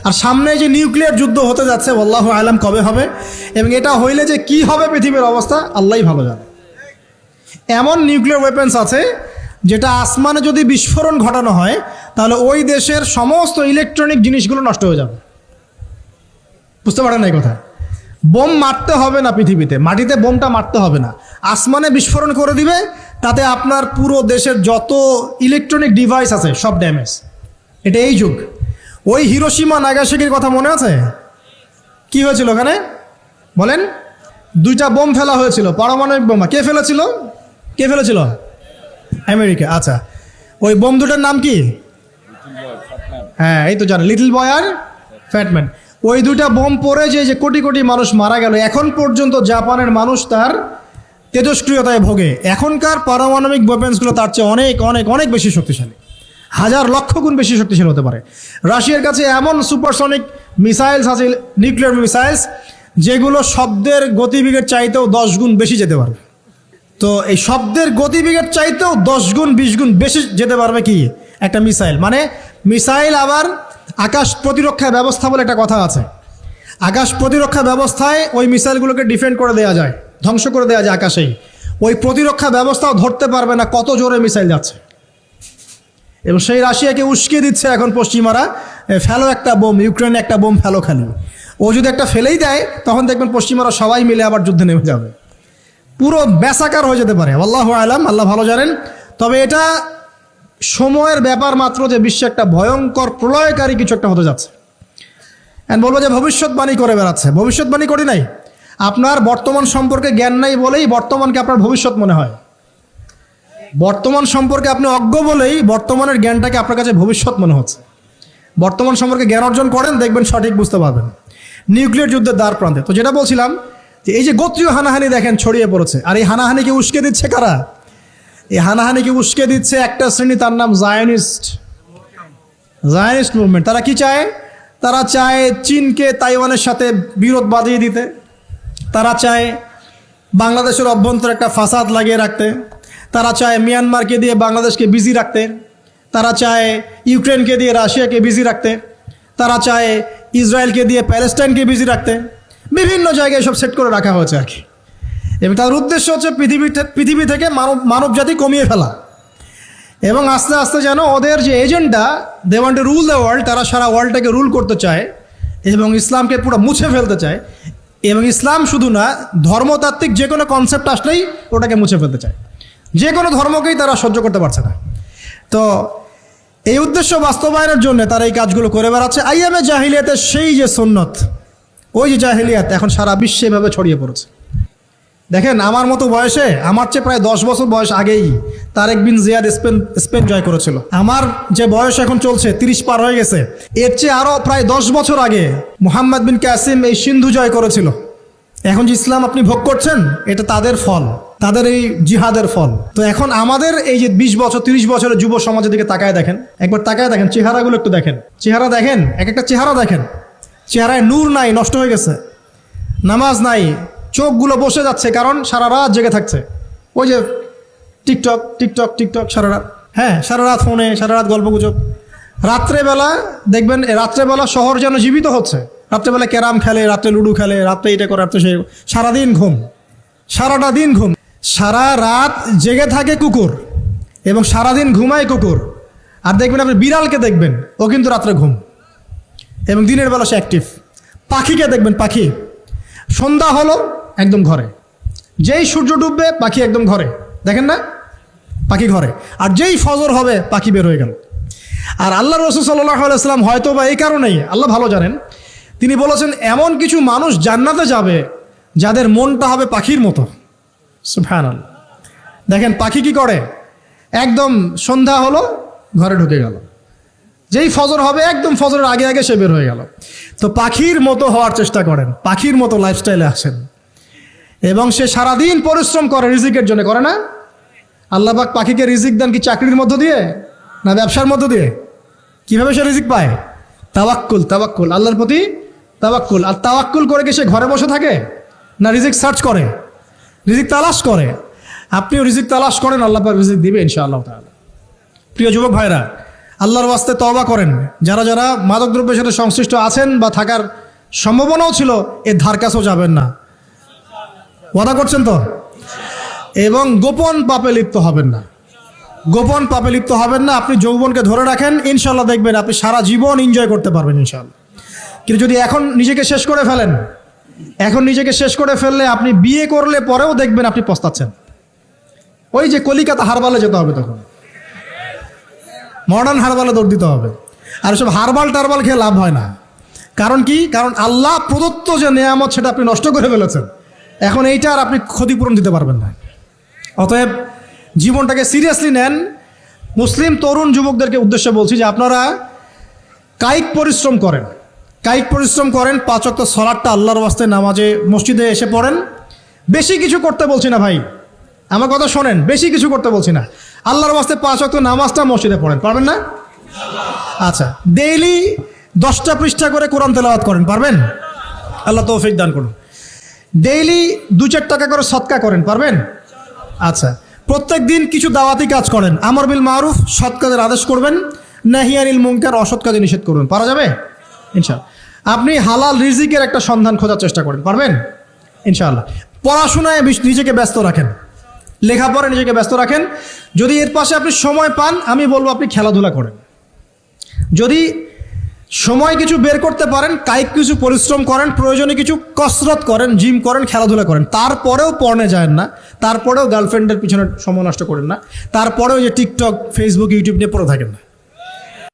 আর সামনে যে নিউক্লিয়ার যুদ্ধ হতে যাচ্ছে আল্লাহু আলাম কবে হবে, এবং এটা হইলে যে কি হবে পৃথিবীর অবস্থা আল্লাহই ভালো জানে। এমন নিউক্লিয়ার ওয়েপেন্স আছে যেটা আসমানে যদি বিস্ফোরণ ঘটানো হয় তাহলে ওই দেশের সমস্ত ইলেকট্রনিক জিনিসগুলো নষ্ট হয়ে যাবে। বুঝতে পারেন না এই কথা? বোম মারতে হবে না পৃথিবীতে, মাটিতে বোমটা মারতে হবে না, আসমানে বিস্ফোরণ করে দিবে, তাতে আপনার পুরো দেশের যত ইলেকট্রনিক ডিভাইস আছে সব ড্যামেজ। এটা এই যুগ। ওই হিরোশিমা নাগাসাকির কথা মনে আছে? কি হয়েছিল ওখানে বলেন? 2টা বোম ফেলা হয়েছিল, পারমাণবিক বোমা। কে ফেলেছিল? কে ফেলেছিল? আমেরিকা। আচ্ছা, ওই বোম দুটার নাম কি? হ্যাঁ, এই তো জানেন, লিটল বয় আর ফ্যাটম্যান। ওই 2টা বোম পড়ে যে কোটি কোটি মানুষ মারা গেল, এখন পর্যন্ত জাপানের মানুষ তার তেজস্ক্রিয়তায় ভোগে। এখনকার পারমাণবিক ওয়েপেন্সগুলো তার চেয়ে অনেক অনেক অনেক বেশি শক্তিশালী, হাজার লক্ষ গুণ বেশি শক্তিশালী হতে পারে। রাশিয়ার কাছে এমন সুপারসনিক মিসাইলস আছে, নিউক্লিয়ার মিসাইলস, যেগুলো শব্দের গতিবেগের চাইতেও 10 গুণ বেশি যেতে পারবে। তো এই শব্দের গতিবেগের চাইতেও 10 গুণ 20 গুণ বেশি যেতে পারবে কি একটা মিসাইল। মানে মিসাইল আবার আকাশ প্রতিরক্ষা ব্যবস্থা বলে একটা কথা আছে। আকাশ প্রতিরক্ষা ব্যবস্থায় ওই মিসাইলগুলোকে ডিফেন্ড করে দেওয়া যায়, ধ্বংস করে দেওয়া যায় আকাশেই। ওই প্রতিরক্ষা ব্যবস্থাও ধরতে পারবে না কত জোরে মিসাইল যাচ্ছে। এবং সেই রাশিয়াকে উস্কিয়ে দিচ্ছে এখন পশ্চিমারা, ফেলো একটা বোম, ইউক্রেনে একটা বোম ফেলো খালি। ও যদি একটা ফেলেই দেয় তখন দেখবেন পশ্চিমারা সবাই মিলে আবার যুদ্ধে নেমে যাবে, পুরো ব্যাসাকার হয়ে যেতে পারে। আল্লাহু আলাম, আল্লাহ ভালো জানেন। তবে এটা সময়ের ব্যাপার মাত্র যে বিশ্বে একটা ভয়ঙ্কর প্রলয়কারী কিছু একটা হতে যাচ্ছে। বলবো যে ভবিষ্যৎবাণী করে বেড়াচ্ছে। ভবিষ্যৎবাণী করি নাই, আপনার বর্তমান সম্পর্কে জ্ঞান নাই বলেই বর্তমানকে আপনার ভবিষ্যৎ মনে হয়। বর্তমান সম্পর্কে আপনি অজ্ঞ বলেই বর্তমানের জ্ঞানটাকে আপনার কাছে ভবিষ্যৎ মনে হচ্ছে। বর্তমান সম্পর্কে জ্ঞান অর্জন করেন, দেখবেন সঠিক বুঝতে পারবেন। নিউক্লিয়ার যুদ্ধের দ্বার প্রান্তে তো যেটা বলছিলাম, যে এই যে গোত্রীয় হানাহানি দেখেন ছড়িয়ে পড়েছে, আর এই হানাহানিকে উস্কে দিচ্ছে কারা? এই হানাহানিকে উস্কে দিচ্ছে একটা শ্রেণী, তার নাম জায়নিস্ট মুভমেন্ট। তারা কি চায়? তারা চায় চীনকে তাইওয়ানের সাথে বিরোধ বাঁধিয়ে দিতে, তারা চায় বাংলাদেশের অভ্যন্তরে একটা ফাসাদ লাগিয়ে রাখতে, তারা চায় মিয়ানমারকে দিয়ে বাংলাদেশকে বিজি রাখতে, তারা চায় ইউক্রেনকে দিয়ে রাশিয়াকে বিজি রাখতে, তারা চায় ইসরায়েলকে দিয়ে প্যালেস্টাইনকে বিজি রাখতে। বিভিন্ন জায়গায় সব সেট করে রাখা হয়েছে আর কি। এবং তার উদ্দেশ্য হচ্ছে পৃথিবী থেকে মানব জাতি কমিয়ে ফেলা, এবং আস্তে আস্তে যেন ওদের যে agenda, they want to rule the world, তারা সারা ওয়ার্ল্ডটাকে রুল করতে চায় এবং ইসলামকে পুরো মুছে ফেলতে চায়। এবং ইসলাম শুধু না, ধর্মতাত্ত্বিক যে কোনো কনসেপ্ট আসলেই ওটাকে মুছে ফেলতে চায়। যে কোনো ধর্মকেই তারা সহ্য করতে পারছে না। তো এই উদ্দেশ্য বাস্তবায়নের জন্য তারা এই কাজগুলো করে বেড়াচ্ছে। আইয়ামে জাহিলিয়াতের সেই যে সুন্নত, ওই যে জাহিলিয়াত এখন সারা বিশ্বে এভাবে ছড়িয়ে পড়েছে। দেখেন, আমার মতো বয়সে, আমার চেয়ে প্রায় 10 বছর বয়স আগেই তারেক বিন জিয়াদ স্পেন জয় করেছিল। আমার যে বয়স এখন চলছে 30 পার হয়ে গেছে, এর চেয়ে আরও প্রায় 10 বছর আগে মুহাম্মদ বিন কাসিম এই সিন্ধু জয় করেছিল। এখন যে ইসলাম আপনি ভোগ করছেন, এটা তাদের ফল, তাদের এই জিহাদের ফল। তো এখন আমাদের এই যে 20 বছর 30 বছরের যুব সমাজের দিকে তাকায় দেখেন, একবার তাকায় দেখেন, চেহারাগুলো একটু দেখেন, চেহারা দেখেন, এক একটা চেহারা দেখেন, চেহারায় নূর নাই, নষ্ট হয়ে গেছে, নামাজ নাই, চোখগুলো বসে যাচ্ছে, কারণ সারা রাত জেগে থাকছে। ওই যে টিকটক টিকটক টিকটক সারা রাত, হ্যাঁ সারা রাত ফোনে, সারা রাত গল্পগুজব। রাত্রেবেলা দেখবেন, রাত্রেবেলা শহর যেন জীবিত হচ্ছে। রাত্রেবেলা ক্যারাম খেলে, রাত্রে লুডো খেলে, রাত্রে এটা করে, রাত্রে সে, সারাদিন ঘুম, সারাটা দিন ঘুম। সারা রাত জেগে থাকে কুকুর এবং সারাদিন ঘুমায় কুকুর। আর দেখবেন আপনি বিড়ালকে দেখবেন, ও কিন্তু রাত্রে ঘুম এবং দিনের বেলা সে অ্যাক্টিভ। পাখিকে দেখবেন, পাখি সন্ধ্যা হলো একদম ঘরে, যেই সূর্য ডুববে পাখি একদম ঘরে, দেখেন না, পাখি ঘরে। আর যেই ফজর হবে পাখি বের হয়ে গেল। আর আল্লাহ রাসূল সাল্লাল্লাহু আলাইহি ওয়াসাল্লাম হয়তো বা এই কারণেই, আল্লাহ ভালো জানেন, তিনি বলেছেন এমন কিছু মানুষ জান্নাতে যাবে যাদের মনটা হবে পাখির মতো। সুবহানাল্লাহ। দেখেন পাখি কি করে, একদম সন্ধ্যা হলো ঘরে ঢুকে গেল, যেই ফজর হবে একদম ফজরের আগে আগে সে বের হয়ে গেল। তো পাখির মতো হওয়ার চেষ্টা করেন, পাখির মতো লাইফস্টাইলে আসেন, এবং সে সারাদিন পরিশ্রম করে রিজিকের জন্য, করে না? আল্লাহ পাক পাখিকে রিজিক দেন কি চাকরির মধ্য দিয়ে না ব্যবসার মধ্য দিয়ে? কিভাবে সে রিজিক পায়? তাওয়াক্কুল, তাওয়াক্কুল, আল্লাহর প্রতি তাওয়াক্কুল। আর তাওয়াক্কুল করে কি সে ঘরে বসে থাকে না রিজিক সার্চ করে, রিজিক তালাশ করে? আপনিও রিজিক তালাশ করেন, আল্লাহ পাক রিজিক দিবে ইনশাআল্লাহ তাআলা। প্রিয় যুবক ভাইরা, আল্লাহর ওয়াস্তে তওবা করেন। যারা যারা মাদকদ্রব্যের সাথে সংশ্লিষ্ট আছেন বা থাকার সম্ভাবনাও ছিল, এর ধার কাছেও যাবেন না। ওয়াদা করছেন তো? এবং গোপন পাপে লিপ্ত হবেন না, গোপন পাপে লিপ্ত হবেন না। আপনি যৌবনকে ধরে রাখেন, ইনশাল্লাহ দেখবেন আপনি সারা জীবন এনজয় করতে পারবেন ইনশাল্লাহ। কিন্তু যদি এখন নিজেকে শেষ করে ফেলেন, এখন নিজেকে শেষ করে ফেললে আপনি বিয়ে করলে পরেও দেখবেন আপনি পস্তাচ্ছেন। ওই যে কলিকাতা হারবালে যেতে হবে, তখন মডার্ন হারবালে দৌড় দিতে হবে। আর সব হারবাল টারবাল খেয়ে লাভ হয় না। কারণ কি? কারণ আল্লাহ প্রদত্ত যে নেয়ামত সেটা আপনি নষ্ট করে ফেলেছেন। এখন এইটা আর আপনি ক্ষতিপূরণ দিতে পারবেন না। অতএব জীবনটাকে সিরিয়াসলি নেন। মুসলিম তরুণ যুবকদেরকে উদ্দেশ্যে বলছি যে আপনারা কায়িক পরিশ্রম করেন, কায়িক পরিশ্রম করেন। 5 ওয়াক্ত সালাতটা আল্লাহর ওয়াস্তে নামাজে মসজিদে এসে পড়েন। বেশি কিছু করতে বলছি না ভাই, আমার কথা শোনেন, বেশি কিছু করতে বলছি না। আল্লাহর ওয়াস্তে 5 ওয়াক্ত নামাজটা মসজিদে পড়েন, পারবেন না? আচ্ছা, ডেইলি 10টা পৃষ্ঠা করে কোরআন তেলাওয়াত করেন, পারবেন? আল্লাহ তৌফিক দান করুন। ডেইলি 2-4 টাকা করে সদকা করেন, পারবেন? আচ্ছা, প্রত্যেক দিন কিছু দাওয়াতি কাজ করেন। আমর বিল মারুফ, সৎ কাজের আদেশ করবেন, নাহি আনিল মুনকার, অসৎ কাজে নিষেধ করবেন। পারা যাবে ইনশাআল্লাহ। আপনি হালাল রিজিকের একটা সন্ধান খোঁজার চেষ্টা করেন, পারবেন ইনশাআল্লাহ। পড়াশোনায় নিজেকে ব্যস্ত রাখেন, লেখাপড়ায় নিজেকে ব্যস্ত রাখেন। যদি এর পাশে আপনি সময় পান, আমি বলবো আপনি খেলাধুলা করেন। যদি সময় কিছু বের করতে পারেন, কায়িক কিছু পরিশ্রম করেন, প্রয়োজনে কিছু কসরত করেন, জিম করেন, খেলাধুলা করেন। তারপরেও পর্নে যায়েন না, তারপরেও গার্লফ্রেন্ডের পিছনে সময় নষ্ট করেন না, তারপরেও যে টিকটক, ফেসবুক, ইউটিউব নিয়ে পড়ে থাকেন না।